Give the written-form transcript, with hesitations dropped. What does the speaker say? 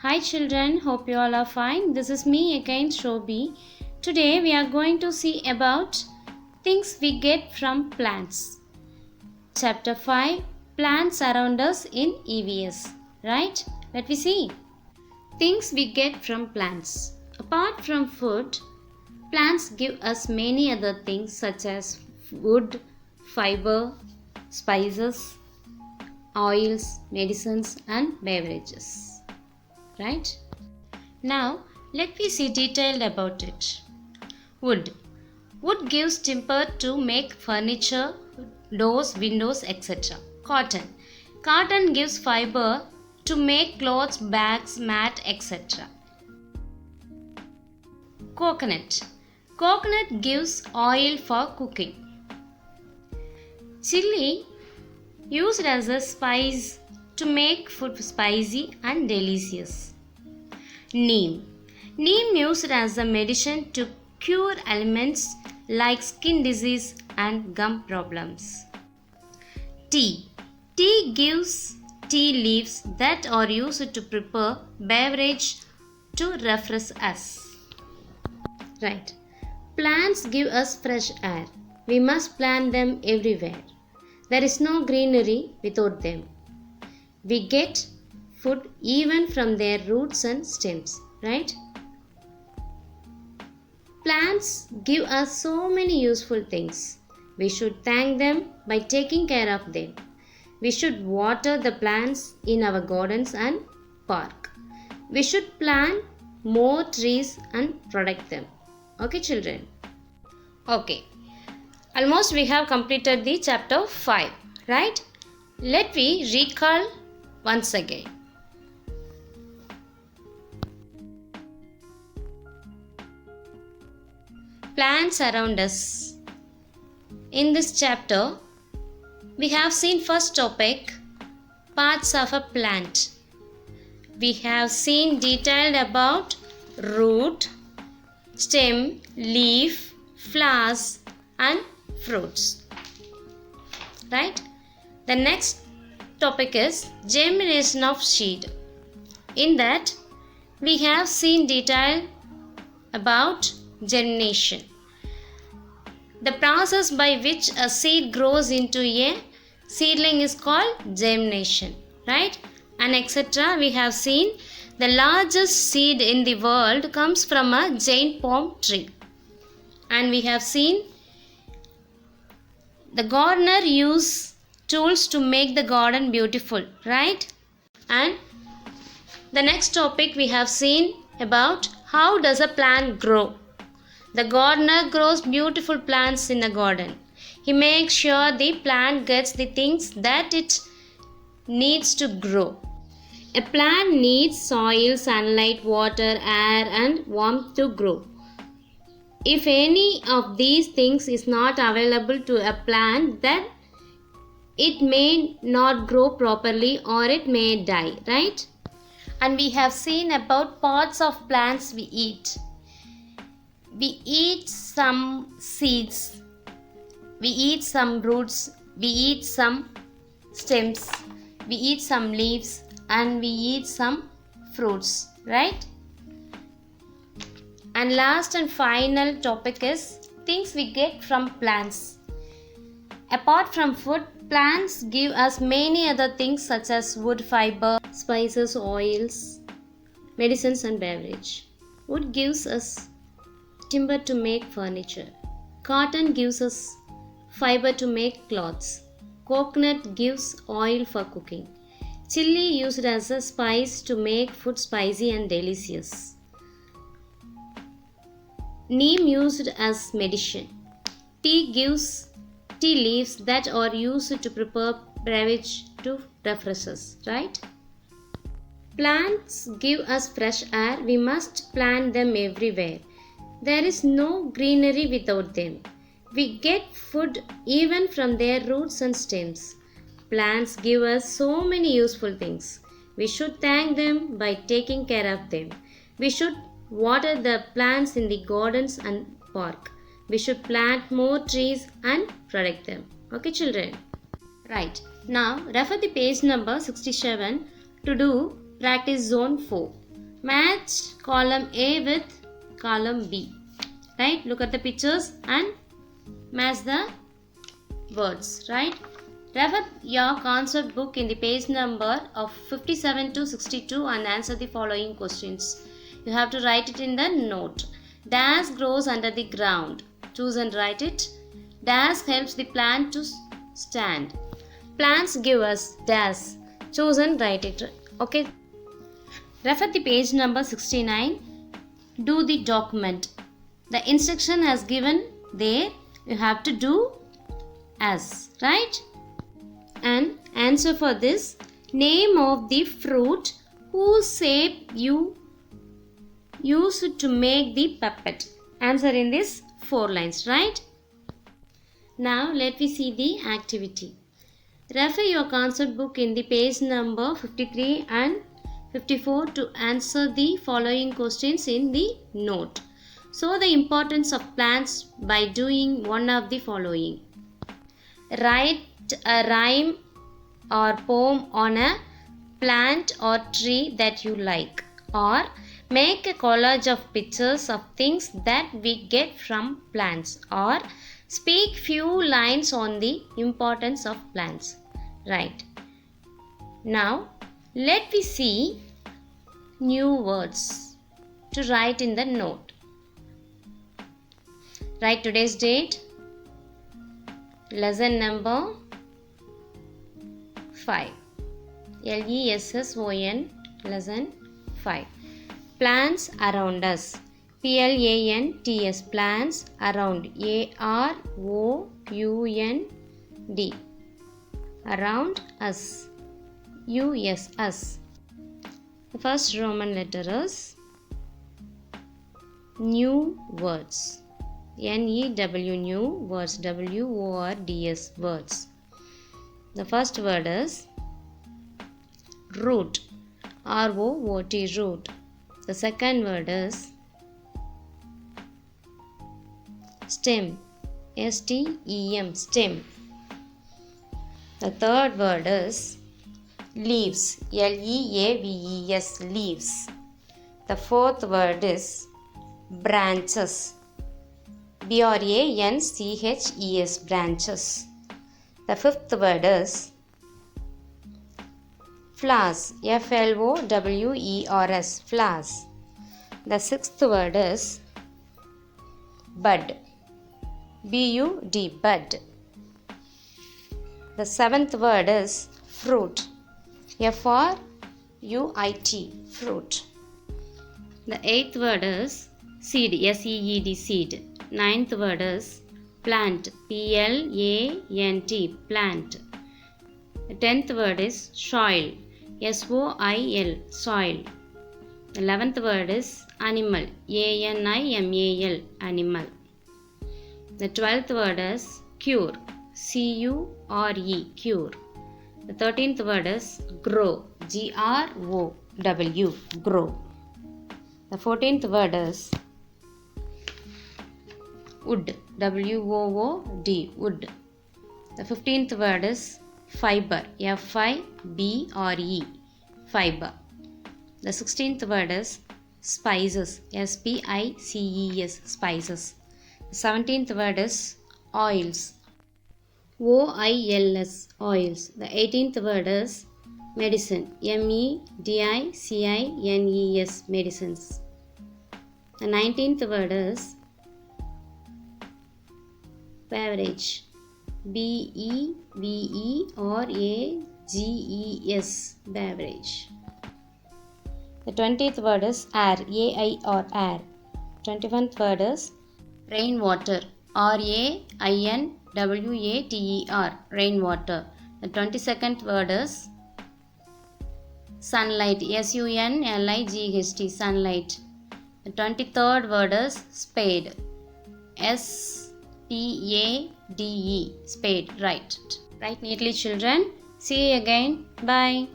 Hi children, hope you all are fine. This is me again, Shobhi. Today we are going to see about things we get from plants. Chapter 5, Plants Around Us in EVS. Right? Let me see. Things we get from plants. Apart from food, plants give us many other things such as wood, fiber, spices, oils, medicines and beverages. Right? Now, let me see detailed about it. Wood. Wood gives timber to make furniture, doors, windows, etc. Cotton. Cotton gives fiber to make clothes, bags, mat, etc. Coconut. Coconut gives oil for cooking. Chili, used as a spice to make food spicy and delicious. Neem. Neem used as a medicine to cure ailments like skin disease and gum problems. Tea. Tea gives tea leaves that are used to prepare beverage to refresh us. Right. Plants give us fresh air. We must plant them everywhere. There is no greenery without them. We get food even from their roots and stems, right? Plants give us so many useful things. We should thank them by taking care of them. We should water the plants in our gardens and park. We should plant more trees and protect them. Okay, children? Okay. Almost we have completed the chapter 5, right? Let me recall once again. Plants around us. In this chapter, we have seen first topic, parts of a plant. We have seen detailed about root, stem, leaf, flowers and fruits. Right? The next topic is germination of seed. In that, we have seen detail about germination. The process by which a seed grows into a seedling is called germination, right? And etc. We have seen the largest seed in the world comes from a giant palm tree. And we have seen the gardener use tools to make the garden beautiful, right? And the next topic we have seen about how does a plant grow. The gardener grows beautiful plants in the garden. He makes sure the plant gets the things that it needs to grow. A plant needs soil, sunlight, water, air and warmth to grow. If any of these things is not available to a plant, then it may not grow properly or it may die, right? And we have seen about parts of plants we eat. We eat some seeds, we eat some roots, we eat some stems, we eat some leaves and we eat some fruits, right? And last and final topic is things we get from plants. Apart from food, plants give us many other things such as wood, fiber, spices, oils, medicines and beverage. Wood gives us timber to make furniture. Cotton gives us fiber to make cloths. Coconut gives oil for cooking. Chili used as a spice to make food spicy and delicious. Neem used as medicine. Tea gives tea leaves that are used to prepare beverage to refresh us, right? Plants give us fresh air. We must plant them everywhere. There is no greenery without them. We get food even from their roots and stems. Plants give us so many useful things. We should thank them by taking care of them. We should water the plants in the gardens and park. We should plant more trees and protect them. Okay, children? Right. Now, refer the page number 67 to do practice zone 4. Match column A with column B. Right? Look at the pictures and match the words. Right? Refer your concept book in the page number of 57 to 62 and answer the following questions. You have to write it in the note. Dash grows under the ground. Choose and write it. Dash helps the plant to stand. Plants give us dash. Choose and write it. Okay. Refer the page number 69. Do the document. The instruction has given there. You have to do as. Right? And answer for this. Name of the fruit whose shape you used to make the puppet. Answer in this 4 lines. Right? Now let me see the activity. Refer your concept book in the page number 53 and 54 to answer the following questions in the note. Show the importance of plants by doing one of the following. Write a rhyme or poem on a plant or tree that you like, or make a collage of pictures of things that we get from plants, or speak few lines on the importance of plants. Right. Now let me see new words to write in the note. Write today's date, lesson number 5. LESSON, lesson 5. Plants around us. PLANTS, plants around. AROUND, around us. US, us. The first Roman letter is new words. NEW, new words. WORDS, words. The first word is root. ROOT, root. The second word is stem. STEM, stem. The third word is leaves. LEAVES, leaves. The fourth word is branches. BRANCHES, branches. The fifth word is flowers. FLOWERS, flowers. The sixth word is bud. BUD, bud. The seventh word is fruit. FRUIT, fruit. The eighth word is seed. SEED, seed. Ninth word is plant. PLANT, plant. The 10th word is soil. SOIL, soil. The 11th word is animal. ANIMAL, animal. The 12th word is cure. CURE, cure. The 13th word is grow. GROW, grow. The 14th word is wood. WOOD, wood. The 15th word is fiber. FIBRE, fiber. The 16th word is spices. SPICES, spices. The 17th word is oils. OILS, oils. The 18th word is medicine. MEDICINES, medicines. The 19th word is beverage. BEVERAGES, beverage. The 20th word is air. AIR, air. 21st word is rainwater. RAINWATER, rainwater. The 22nd word is sunlight. SUNLIGHT, sunlight. The 23rd word is spade. SPADE, spade. Write neatly, children. See you again. Bye.